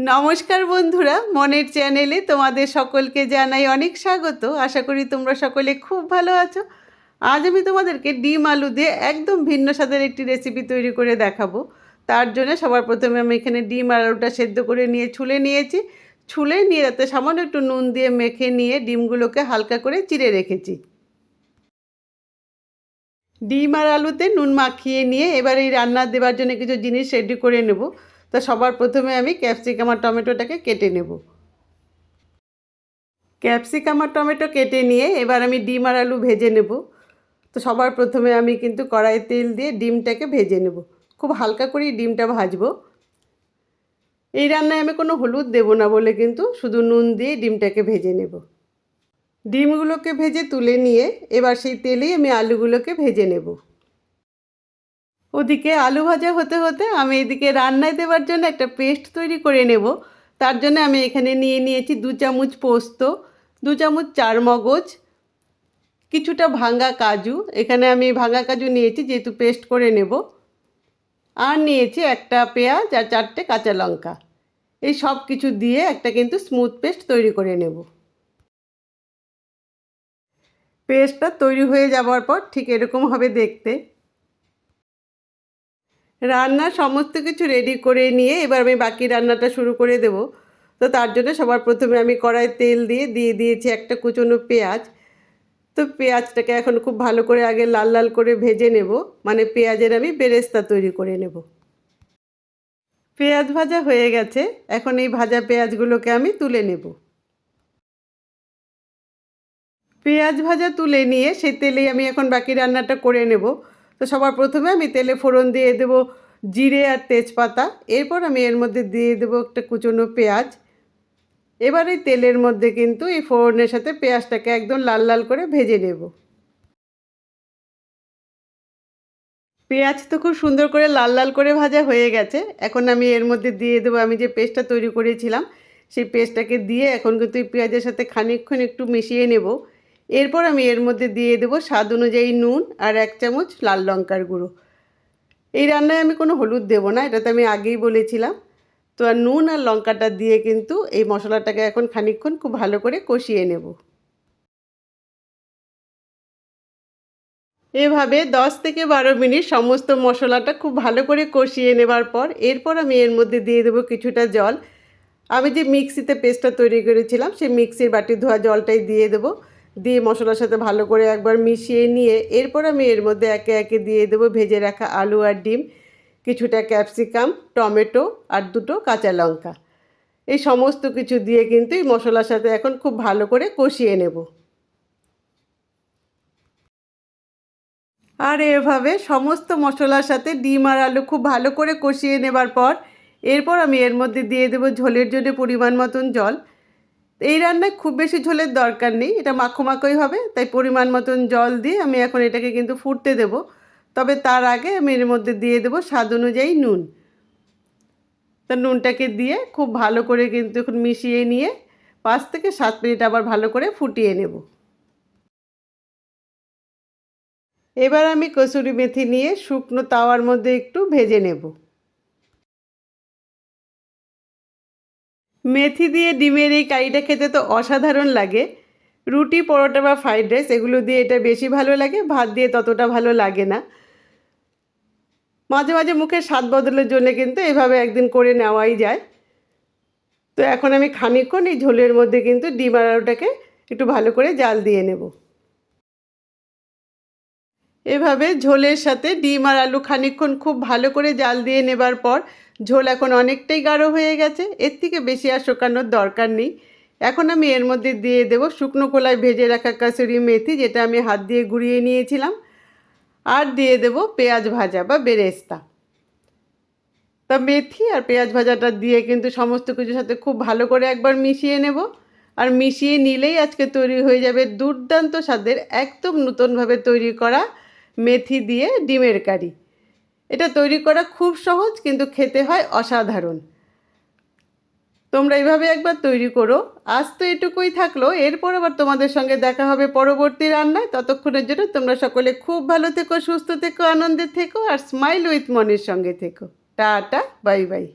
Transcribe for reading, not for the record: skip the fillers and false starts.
নমস্কার বন্ধুরা, মনের চ্যানেলে তোমাদের সকলকে জানাই অনেক স্বাগত। আশা করি তোমরা সকলে খুব ভালো আছো। আজ আমি তোমাদেরকে ডিম আলু দিয়ে একদম ভিন্ন স্বাদের একটি রেসিপি তৈরি করে দেখাবো। তার জন্য সবার প্রথমে আমি এখানে ডিম আলুটা সেদ্ধ করে নিয়ে ছুলে নিয়েছি। ছুলে নিয়ে তাতে সামান্য একটু নুন দিয়ে মেখে নিয়ে ডিমগুলোকে হালকা করে চিড়ে রেখেছি। ডিম আর আলুতে নুন মাখিয়ে নিয়ে এবার এই রান্না দেওয়ার জন্য কিছু জিনিস রেডি করে নেব। তা সবার প্রথমে আমি ক্যাপসিকাম আর টমেটোটাকে কেটে নেব। ক্যাপসিকাম আর টমেটো কেটে নিয়ে এবার আমি ডিম আর আলু ভেজে নেব। তো সবার প্রথমে আমি কিন্তু কড়াইয়ে তেল দিয়ে ডিমটাকে ভেজে নেব। খুব হালকা করেই ডিমটা ভাজবো। এই রান্নায় আমি কোনো হলুদ দেব না বলে কিন্তু শুধু নুন দিয়ে ডিমটাকে ভেজে নেব। ডিমগুলোকে ভেজে তুলে নিয়ে এবার সেই তেলেই আমি আলুগুলোকে ভেজে নেব। ওদিকে আলু ভাজা হতে হতে আমি এদিকে রান্নায় দেওয়ার জন্য একটা পেস্ট তৈরি করে নেব। তার জন্য আমি এখানে নিয়ে নিয়েছি 2 চামচ পোস্ত, 2 চামচ চারমগজ, কিছুটা ভাঙা কাজু। এখানে আমি ভাঙা কাজু নিয়েছি যেহেতু পেস্ট করে নেব। আর নিয়েছি একটা পেঁয়াজ আর 4টে কাঁচা লঙ্কা। এই সব কিছু দিয়ে একটা কিন্তু স্মুথ পেস্ট তৈরি করে নেব। পেস্টটা তৈরি হয়ে যাওয়ার পর ঠিক এরকম হবে দেখতে। রান্নার সমস্ত কিছু রেডি করে নিয়ে এবার আমি বাকি রান্নাটা শুরু করে দেব। তো তার জন্য সবার প্রথমে আমি কড়াইয়ে তেল দিয়ে দিয়েছি একটা কুচনো পেঁয়াজ। তো পেঁয়াজটাকে এখন খুব ভালো করে আগে লাল লাল করে ভেজে নেব, মানে পেঁয়াজের আমি বেরেস্তা তৈরি করে নেব। পেঁয়াজ ভাজা হয়ে গেছে, এখন এই ভাজা পেঁয়াজগুলোকে আমি তুলে নেব। পেঁয়াজ ভাজা তুলে নিয়ে সেই তেলেই আমি এখন বাকি রান্নাটা করে নেব। তো সবার প্রথমে আমি তেলে ফোড়ন দিয়ে দেব জিরে আর তেজপাতা। এরপর আমি এর মধ্যে দিয়ে দেবো একটা কুচনো পেঁয়াজ। এবার এই তেলের মধ্যে কিন্তু এই ফোড়নের সাথে পেঁয়াজটাকে একদম লাল লাল করে ভেজে নেব। পেঁয়াজ তো খুব সুন্দর করে লাল লাল করে ভাজা হয়ে গেছে। এখন আমি এর মধ্যে দিয়ে দেবো আমি যে পেস্টটা তৈরি করেছিলাম, সেই পেস্টটাকে দিয়ে এখন কিন্তু এই পেঁয়াজের সাথে খানিকক্ষণ একটু মিশিয়ে নেব। এরপর আমি এর মধ্যে দিয়ে দেবো স্বাদ অনুযায়ী নুন আর 1 চামচ লাল লঙ্কার গুঁড়ো। এই রান্নায় আমি কোনো হলুদ দেবো না, এটা তো আমি আগেই বলেছিলাম। তো আর নুন আর লঙ্কাটা দিয়ে কিন্তু এই মশলাটাকে এখন খানিকক্ষণ খুব ভালো করে কষিয়ে নেব। এভাবে 10 থেকে 12 মিনিট সমস্ত মশলাটা খুব ভালো করে কষিয়ে নেবার পর এরপর আমি এর মধ্যে দিয়ে দেবো কিছুটা জল। আমি যে মিক্সিতে পেস্টটা তৈরি করেছিলাম সেই মিক্সির বাটি ধোয়া জলটাই দিয়ে দেবো। দিয়ে মশলার সাথে ভালো করে একবার মিশিয়ে নিয়ে এরপর আমি এর মধ্যে একে একে দিয়ে দেবো ভেজে রাখা আলু আর ডিম, কিছুটা ক্যাপসিকাম, টমেটো আর 2টো কাঁচা লঙ্কা। এই সমস্ত কিছু দিয়ে কিন্তু এই মশলার সাথে এখন খুব ভালো করে কষিয়ে নেব। আর এভাবে সমস্ত মশলার সাথে ডিম আর আলু খুব ভালো করে কষিয়ে নেবার পর এরপর আমি এর মধ্যে দিয়ে দেবো ঝোলের জন্য পরিমাণ মতন জল। এই রান্নায় খুব বেশি ঝোলের দরকার নেই, এটা মাখো মাখোই হবে, তাই পরিমাণ মতন জল দিয়ে আমি এখন এটাকে কিন্তু ফুটতে দেব। তবে তার আগে আমি এর মধ্যে দিয়ে দেবো স্বাদ অনুযায়ী নুন। তা নুনটাকে দিয়ে খুব ভালো করে কিন্তু এখন মিশিয়ে নিয়ে 5 থেকে 7 মিনিট আবার ভালো করে ফুটিয়ে নেব। এবার আমি কসুরি মেথি নিয়ে শুকনো তাওয়ার মধ্যে একটু ভেজে নেব। মেথি দিয়ে ডিমের এই কারিটা খেতে তো অসাধারণ লাগে। রুটি, পরোটা বা ফ্রাইড রাইস এগুলো দিয়ে এটা বেশি ভালো লাগে, ভাত দিয়ে ততটা ভালো লাগে না। মাঝে মাঝে মুখের স্বাদ বদলের জন্য কিন্তু এভাবে একদিন করে নেওয়াই যায়। তো এখন আমি খানিকক্ষণ এই ঝোলের মধ্যে কিন্তু ডিম আর আলুটাকে একটু ভালো করে জাল দিয়ে নেব। এভাবে ঝোলের সাথে ডিম আর আলু খানিকক্ষণ খুব ভালো করে জাল দিয়ে নেবার পর ঝোল এখন অনেকটাই গাঢ় হয়ে গেছে, এর থেকে বেশি আর শুকানোর দরকার নেই। এখন আমি এর মধ্যে দিয়ে দেবো শুকনো খোলায় ভেজে রাখা কাসুরি মেথি, যেটা আমি হাত দিয়ে গুঁড়িয়ে নিয়েছিলাম, আর দিয়ে দেবো পেঁয়াজ ভাজা বা বেরেস্তা। তা মেথি আর পেঁয়াজ ভাজাটা দিয়ে কিন্তু সমস্ত কিছুর সাথে খুব ভালো করে একবার মিশিয়ে নেব। আর মিশিয়ে নিলেই আজকে তৈরি হয়ে যাবে দুর্দান্ত স্বাদের একদম নতুনভাবে তৈরি করা মেথি দিয়ে ডিমের কারি। এটা তৈরি করা খুব সহজ, কিন্তু খেতে হয় অসাধারণ। তোমরা এইভাবে একবার তৈরি করো। আজ তো এটুকুই থাকলো, এরপর আবার তোমাদের সঙ্গে দেখা হবে পরবর্তী রান্নায়। ততক্ষণের জন্য তোমরা সকলে খুব ভালো থেকো, সুস্থ থেকো, আনন্দে থেকো আর স্মাইল উইথ মনির সঙ্গে থেকো। Tata, bye bye.